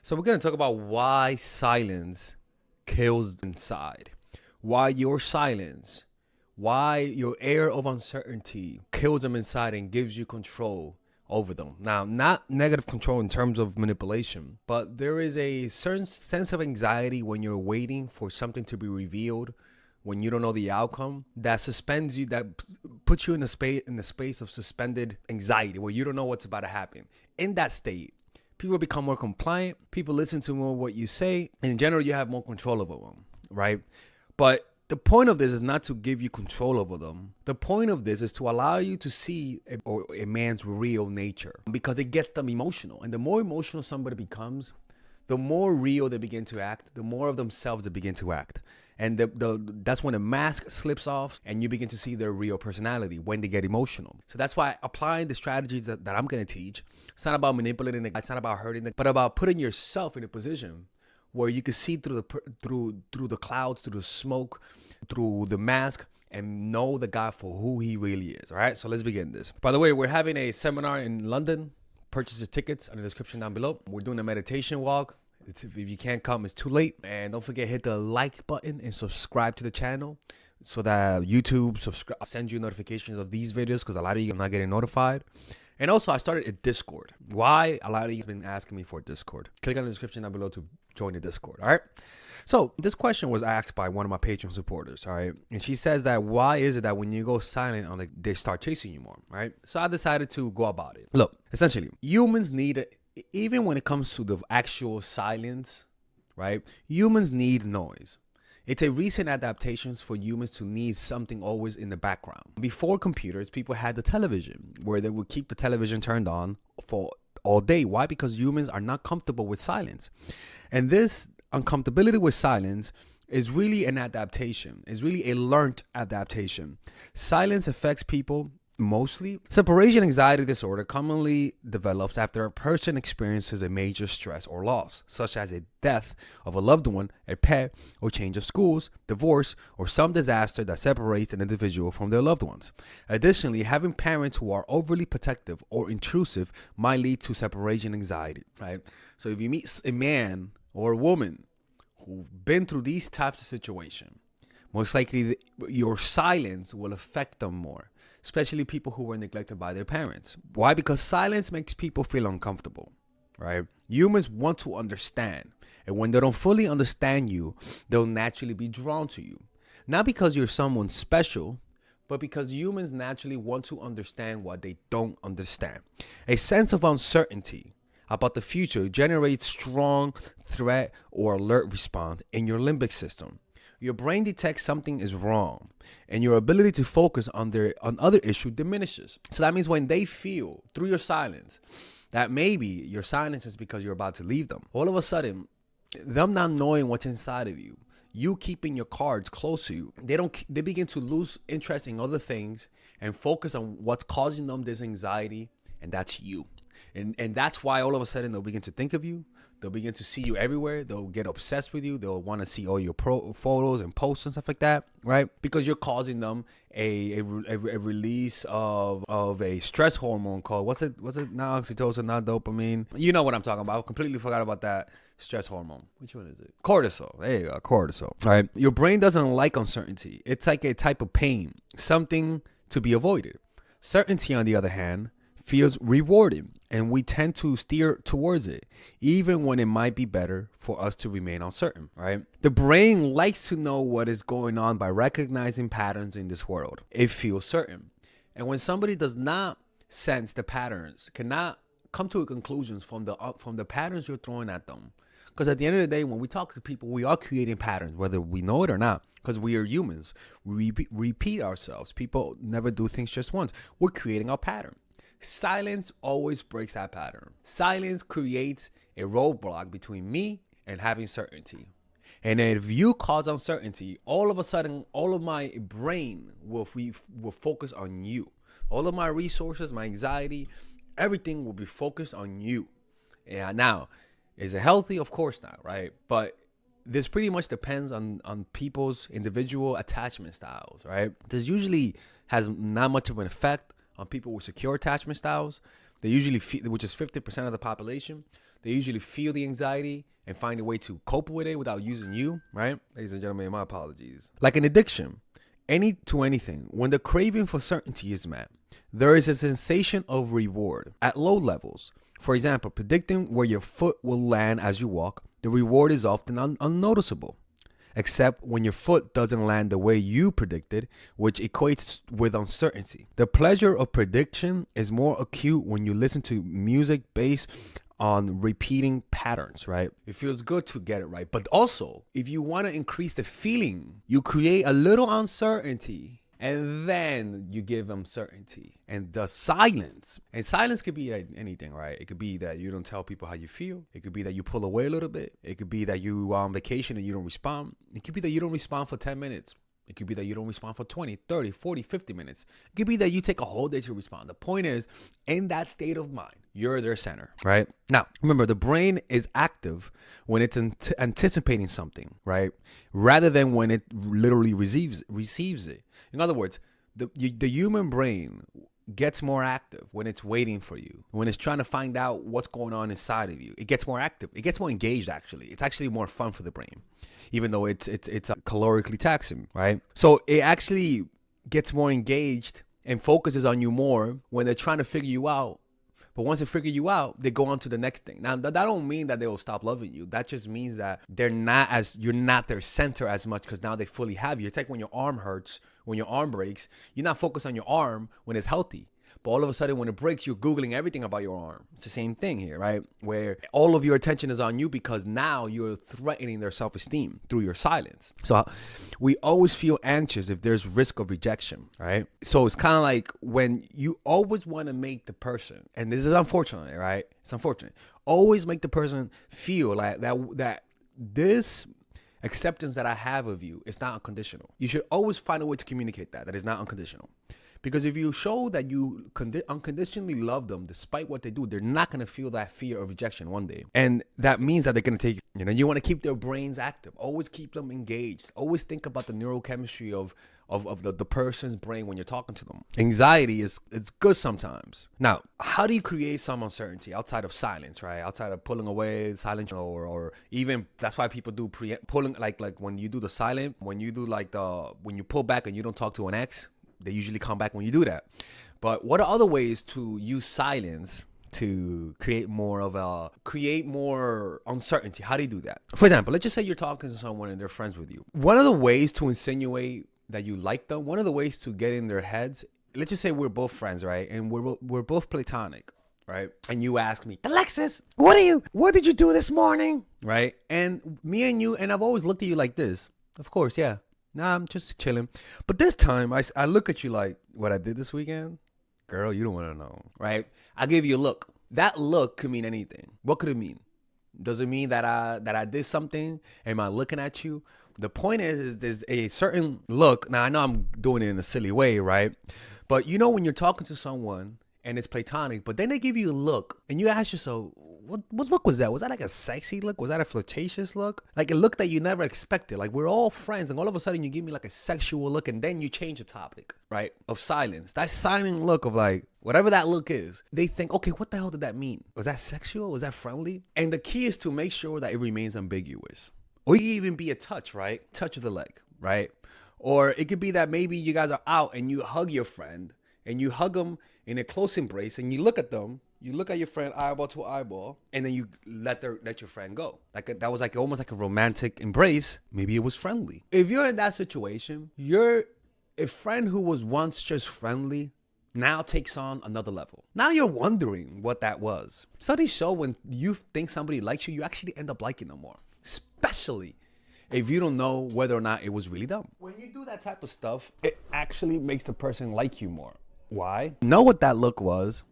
So we're going to talk about why silence kills inside. Why your silence, why your air of uncertainty kills them inside and gives you control over them. Now, not negative control in terms of manipulation, but there is a certain sense of anxiety when you're waiting for something to be revealed, when you don't know the outcome, that suspends you, that puts you in the space of suspended anxiety where you don't know what's about to happen. In that state, people become more compliant, people listen to more what you say, and in general, you have more control over them, right? But the point of this is not to give you control over them. The point of this is to allow you to see a man's real nature, because it gets them emotional. And the more emotional somebody becomes, the more real they begin to act, the more of themselves they begin to act. And that's when the mask slips off and you begin to see their real personality when they get emotional. So that's why applying the strategies that I'm going to teach, it's not about manipulating it, it's not about hurting it, but about putting yourself in a position where you can see through the clouds, through the smoke, through the mask, and know the guy for who he really is. All right, so let's begin this. By the way, we're having a seminar in London. Purchase the tickets in the description down below. We're doing a meditation walk. If you can't come, it's too late. And don't forget, hit the like button and subscribe to the channel so that YouTube sends you notifications of these videos, because a lot of you are not getting notified. And also, I started a Discord. Why? A lot of you have been asking me for Discord. Click on the description down below to join the Discord, all right? So this question was asked by one of my Patreon supporters, all right? And she says that why is it that when you go silent, they start chasing you more, right? So I decided to go about it. Look, essentially, humans need, even when it comes to the actual silence, right? Humans need noise. It's a recent adaptations for humans to need something always in the background. Before computers, people had the television, where they would keep the television turned on for all day. Why? Because humans are not comfortable with silence. And this uncomfortability with silence is really an adaptation. It's really a learned adaptation. Silence affects people mostly. Separation anxiety disorder commonly develops after a person experiences a major stress or loss, such as a death of a loved one, a pet, or change of schools, divorce, or some disaster that separates an individual from their loved ones. Additionally, having parents who are overly protective or intrusive might lead to separation anxiety, right? So if you meet a man or a woman who've been through these types of situations, most likely your silence will affect them more, especially people who were neglected by their parents. Why? Because silence makes people feel uncomfortable, right? Humans want to understand. And when they don't fully understand you, they'll naturally be drawn to you. Not because you're someone special, but because humans naturally want to understand what they don't understand. A sense of uncertainty about the future generates strong threat or alert response in your limbic system. Your brain detects something is wrong, and your ability to focus on other issue diminishes. So that means when they feel through your silence that maybe your silence is because you're about to leave them, all of a sudden, them not knowing what's inside of you, you keeping your cards close to you, they begin to lose interest in other things and focus on what's causing them this anxiety, and that's you. And that's why all of a sudden they'll begin to think of you. They'll begin to see you everywhere. They'll get obsessed with you. They'll want to see all your photos and posts and stuff like that, right? Because you're causing them a release of a stress hormone called, what's it now? Oxytocin, not dopamine. You know what I'm talking about. I completely forgot about that stress hormone. Which one is it? Cortisol. There you go, cortisol. All right. Your brain doesn't like uncertainty. It's like a type of pain, something to be avoided. Certainty, on the other hand, feels rewarding, and we tend to steer towards it, even when it might be better for us to remain uncertain, right? The brain likes to know what is going on by recognizing patterns in this world. It feels certain. And when somebody does not sense the patterns, cannot come to conclusions from the patterns you're throwing at them. Because at the end of the day, when we talk to people, we are creating patterns, whether we know it or not, because we are humans. We repeat ourselves. People never do things just once. We're creating our pattern. Silence always breaks that pattern. Silence creates a roadblock between me and having certainty. And if you cause uncertainty, all of a sudden, all of my brain will focus on you. All of my resources, my anxiety, everything will be focused on you. Yeah. Now, is it healthy? Of course not, right? But this pretty much depends on people's individual attachment styles, right? This usually has not much of an effect on people with secure attachment styles. They usually, which is 50% of the population, They usually feel the anxiety and find a way to cope with it without using you, right? Ladies and gentlemen, my apologies. Like an addiction, anything, when the craving for certainty is met, there is a sensation of reward at low levels. For example, predicting where your foot will land as you walk, the reward is often unnoticeable, except when your foot doesn't land the way you predicted, which equates with uncertainty. The pleasure of prediction is more acute when you listen to music based on repeating patterns, right? It feels good to get it right. But also, if you want to increase the feeling, you create a little uncertainty and then you give them certainty. And the silence, and silence could be anything, right? It could be that you don't tell people how you feel. It could be that you pull away a little bit. It could be that you on vacation and you don't respond. It could be that you don't respond for 10 minutes. It could be that you don't respond for 20, 30, 40, 50 minutes. It could be that you take a whole day to respond. The point is, in that state of mind, you're their center, right? Now, remember, the brain is active when it's anticipating something, right? Rather than when it literally receives it. In other words, the human brain gets more active when it's waiting for you, when it's trying to find out what's going on inside of you. It gets more active. It gets more engaged, actually. It's actually more fun for the brain, even though it's calorically taxing, right? So it actually gets more engaged and focuses on you more when they're trying to figure you out. But once they figure you out, they go on to the next thing. Now, that don't mean that they will stop loving you. That just means that you're not their center as much because now they fully have you. It's like when your arm hurts, when your arm breaks, you're not focused on your arm when it's healthy. But all of a sudden, when it breaks, you're Googling everything about your arm. It's the same thing here, right? Where all of your attention is on you because now you're threatening their self-esteem through your silence. So we always feel anxious if there's risk of rejection, right? So it's kind of like when you always want to make the person, and this is unfortunate, right? It's unfortunate. Always make the person feel like that this acceptance that I have of you is not unconditional. You should always find a way to communicate that it's not unconditional. Because if you show that you unconditionally love them despite what they do, they're not going to feel that fear of rejection one day. And that means that they're going to take, you want to keep their brains active. Always keep them engaged. Always think about the neurochemistry of the person's brain when you're talking to them. Anxiety it's good sometimes. Now, how do you create some uncertainty outside of silence, right? Outside of pulling away, silence, or even that's why people do pulling, like when you do the silent, when you do when you pull back and you don't talk to an ex. They usually come back when you do that. But what are other ways to use silence to create more uncertainty? How do you do that? For example, let's just say you're talking to someone and they're friends with you. One of the ways to insinuate that you like them, one of the ways to get in their heads, let's just say we're both friends, right? And we're both platonic, right? And you ask me, Alexis, what did you do this morning? Right? And me and you, and I've always looked at you like this. Of course, yeah. Nah, I'm just chilling. But this time, I look at you like, what I did this weekend? Girl, you don't want to know, right? I give you a look. That look could mean anything. What could it mean? Does it mean that I did something? Am I looking at you? The point is there's a certain look. Now, I know I'm doing it in a silly way, right? But when you're talking to someone and it's platonic, but then they give you a look and you ask yourself, what look was that? Was that like a sexy look? Was that a flirtatious look? Like a look that you never expected. Like we're all friends and all of a sudden you give me like a sexual look and then you change the topic, right? Of silence. That silent look of like, whatever that look is, they think, okay, what the hell did that mean? Was that sexual? Was that friendly? And the key is to make sure that it remains ambiguous. Or it could even be a touch, right? Touch of the leg, right? Or it could be that maybe you guys are out and you hug your friend and you hug them in a close embrace and you look at them. You look at your friend eyeball to eyeball, and then you let your friend go. That was almost like a romantic embrace. Maybe it was friendly. If you're in that situation, you're a friend who was once just friendly now takes on another level. Now you're wondering what that was. Studies show when you think somebody likes you, you actually end up liking them more, especially if you don't know whether or not it was really them. When you do that type of stuff, it actually makes the person like you more. Why? Know what that look was.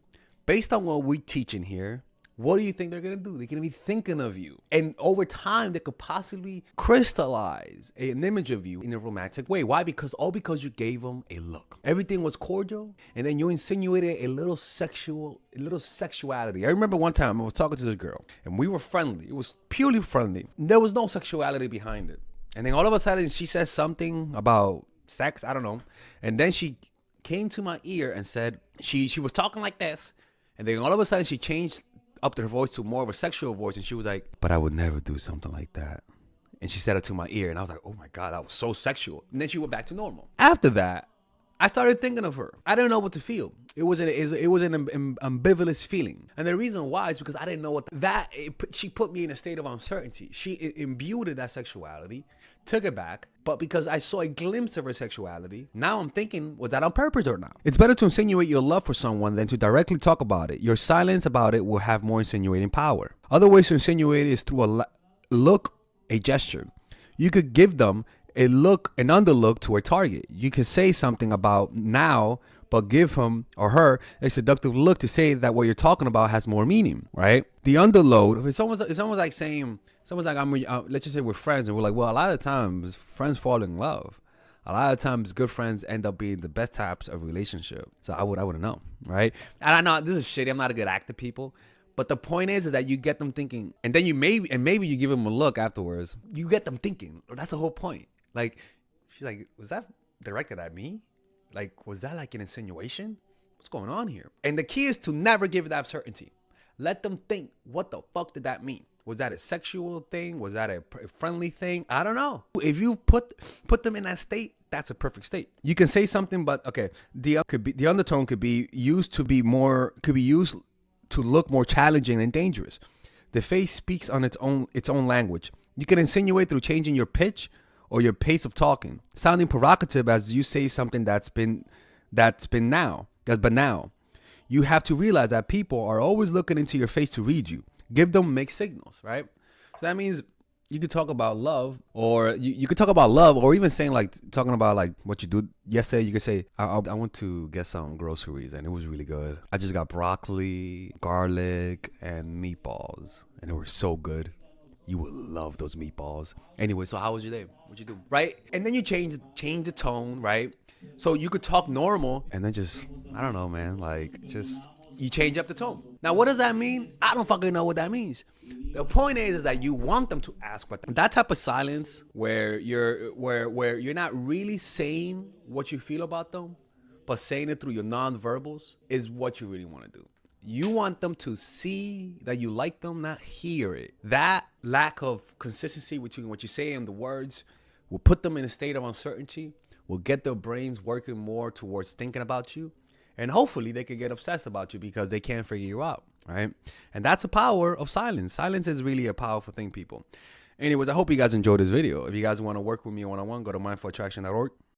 Based on what we teach in here, what do you think they're going to do? They're going to be thinking of you. And over time, they could possibly crystallize an image of you in a romantic way. Why? Because you gave them a look. Everything was cordial, and then you insinuated a little sexuality. I remember one time I was talking to this girl, and we were friendly. It was purely friendly. There was no sexuality behind it. And then all of a sudden, she said something about sex. I don't know. And then she came to my ear and said, she was talking like this. And then all of a sudden she changed upped her voice to more of a sexual voice, and she was like, "But I would never do something like that." And she said it to my ear, and I was like, "Oh my God, that was so sexual." And then she went back to normal. After that, I started thinking of her. I didn't know what to feel. It was an ambivalent feeling, and the reason why is because I didn't know what she put me in a state of uncertainty. She imbued that sexuality, took it back, but because I saw a glimpse of her sexuality, now I'm thinking, was that on purpose or not? It's better to insinuate your love for someone than to directly talk about it. Your silence about it will have more insinuating power. Other ways to insinuate is through a look, a gesture. You could give them a look, an underlook to a target. You could say something about now, but give him or her a seductive look to say that what you're talking about has more meaning, right? The underload, it's almost like saying, someone's like, let's just say we're friends, and we're like, well, a lot of times friends fall in love. A lot of times good friends end up being the best types of relationship. So I wouldn't know, right? And I know this is shitty. I'm not a good actor, people. But the point is that you get them thinking, and then maybe you give them a look afterwards. You get them thinking. That's the whole point. Like, she's like, was that directed at me? Like, was that like an insinuation? What's going on here? And the key is to never give that certainty. Let them think, what the fuck did that mean? Was that a sexual thing? Was that a friendly thing? I don't know. If you put them in that state, that's a perfect state. You can say something, but okay, the undertone could be used to look more challenging and dangerous. The face speaks on its own language. You can insinuate through changing your pitch or your pace of talking, sounding provocative as you say something that's banal. You have to realize that people are always looking into your face to read you. Give them mixed signals, right? So that means you could talk about love, or you could talk about love, or even saying talking about what you do yesterday. You could say, I went to get some groceries and it was really good. I just got broccoli, garlic, and meatballs, and they were so good. You would love those meatballs. Anyway, so how was your day? What'd you do? Right? And then you change the tone, right? So you could talk normal, and then just, I don't know, man, you change up the tone. Now, what does that mean? I don't fucking know what that means. The point is that you want them to ask what that type of silence where you're not really saying what you feel about them, but saying it through your nonverbals is what you really want to do. You want them to see that you like them, not hear it. That lack of consistency between what you say and the words will put them in a state of uncertainty, will get their brains working more towards thinking about you. And hopefully they could get obsessed about you because they can't figure you out, right? And that's the power of silence. Silence is really a powerful thing, people. Anyways, I hope you guys enjoyed this video. If you guys want to work with me one-on-one, go to mindfulattraction.org.